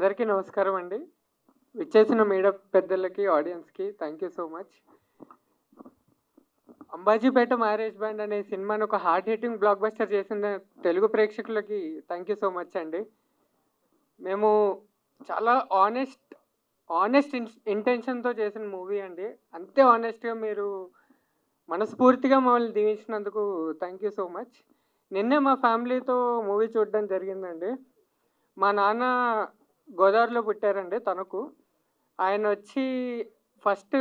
అందరికీ నమస్కారం అండి. విచ్చేసిన మీడియా పెద్దలకి, ఆడియన్స్‌కి thank you so much. 'Ambajipeta marriage band' అనే సినిమాని ఒక హార్డ్ హిట్టింగ్ బ్లాక్ బస్టర్ చేసిన తెలుగు ప్రేక్షకులకి థ్యాంక్ యూ సో మచ్ అండి. మేము చాలా ఆనెస్ట్ ఇంటెన్షన్‌తో చేసిన మూవీ అండి. అంతే ఆనెస్ట్‌గా మీరు మనస్ఫూర్తిగా మమ్మల్ని దీవించినందుకు థ్యాంక్ యూ సో మచ్. నిన్నే మా ఫ్యామిలీతో మూవీ చూడడం జరిగిందండి. మా నాన్న గోదావరిలో పుట్టారండి తణుకు. ఆయనొచ్చి ఫస్ట్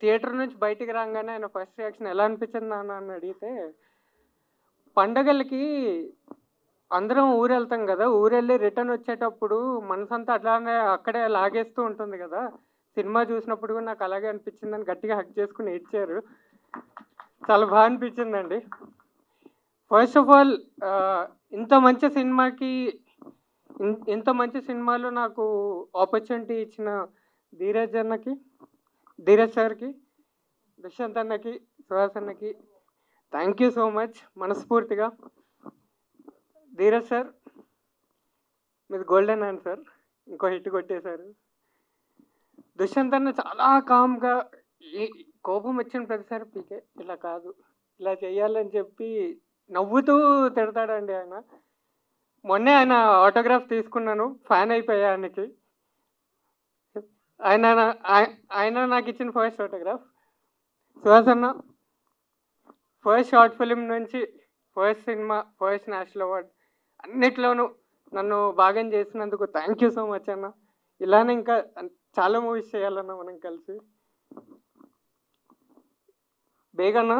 థియేటర్ నుంచి బయటికి రాంగానే ఆయన ఫస్ట్ రియాక్షన్ ఎలా అనిపించింది నాన్న అని అడిగితే, పండగలకి అందరం ఊరెళ్తాం గదా! ఊరెళ్ళి రిటర్న్ వచ్చేటప్పుడు మనసంతా అట్లానే అక్కడే లాగేస్తూ ఉంటుంది గదా! సినిమా చూసినప్పుడు కూడా నాకు అలాగే అనిపించిందని గట్టిగా హగ్ చేసుకొని ఏడ్చారు. చాలా బా అనిపించిందండి. ఫస్ట్ ఆఫ్ ఆల్ ఇంత మంచి సినిమాకి ఇంత మంచి సినిమాలో నాకు ఆపర్చునిటీ ఇచ్చిన ధీరజ్ సార్‌కి, దుష్యంత్ అన్నకి, సుహాస్ అన్నకి థ్యాంక్ యూ సో మచ్ మనస్ఫూర్తిగా. ధీరజ్ సార్ మీది గోల్డెన్ హ్యాండ్ సార్. ఇంకో హిట్ కొట్టేశారు. దుష్యంత్ అన్న చాలా కామ్‌గా ఈ కోపం వచ్చిన ప్రతిసారి పీకే ఇలా కాదు, ఇలా చేయాలని చెప్పి నవ్వుతూ తిడతాడండి ఆయన. మొన్నే ఆయన ఆటోగ్రాఫ్ తీసుకున్నాను. ఫ్యాన్ అయిపోయా ఆయనకి. ఆయన నా ఆయన నాకిచ్చిన ఫస్ట్ ఆటోగ్రాఫ్. సుహాస్ అన్న ఫస్ట్ షార్ట్ ఫిల్మ్ నుంచి first cinema, first national award అన్నిట్లోనూ నన్ను భాగం చేసినందుకు థ్యాంక్ యూ సో మచ్ అన్న. ఇలానే ఇంకా చాలా మూవీస్ చేయాలన్న మనం కలిసి. బేగన్న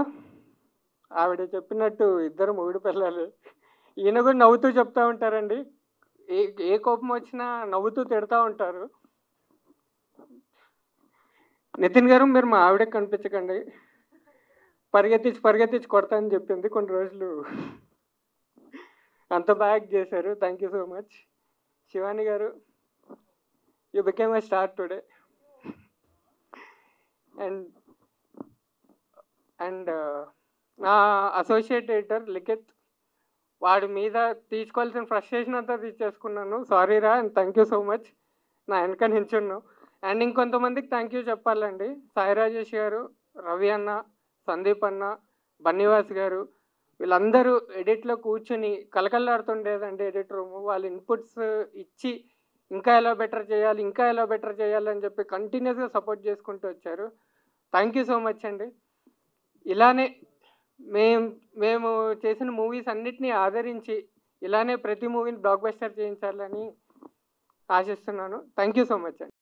ఆవిడ చెప్పినట్టు ఇద్దరు మొగుడు పిల్లలు. ఈయన కూడా నవ్వుతూ చెప్తా ఉంటారండి. ఏ ఏ కోపం వచ్చినా నవ్వుతూ తిడతా ఉంటారు. నితిన్ గారు మీరు మా ఆవిడకి కనిపించకండి. పరిగెత్తించి కొడతా అని చెప్పింది కొన్ని రోజులు. అంత బాగా యాక్ట్ చేశారు. Thank you so much. Shivani garu you became a star today. And నా అసోసియేట్ ఎడిటర్ లిఖిత్, వాడి మీద తీసుకోవాల్సిన ఫ్రస్ట్రేషన్ అంతా తీర్చేసుకున్నాను. సారీ రా and thank you so much. నా వెనక నించున్నావు. అండ్ ఇంకొంతమందికి థ్యాంక్ యూ చెప్పాలండి. సాయి రాజేష్ గారు, రవి అన్న, సందీప్ అన్న, బన్నీవాస్ గారు, వీళ్ళందరూ ఎడిట్లో కూర్చుని కలకల్లాడుతుండేదండి ఎడిట్ రూము. వాళ్ళ ఇన్పుట్స్ ఇచ్చి ఇంకా ఎలా బెటర్ చేయాలి అని చెప్పి కంటిన్యూస్గా సపోర్ట్ చేసుకుంటూ వచ్చారు. థ్యాంక్ యూ సో మచ్ అండి. ఇలానే మేము చేసిన మూవీస్ అన్నిటినీ ఆదరించి ఇలానే ప్రతి మూవీని బ్లాక్ బస్టర్ చేయించాలని ఆశిస్తున్నాను. థ్యాంక్ యూ సో మచ్ అండి.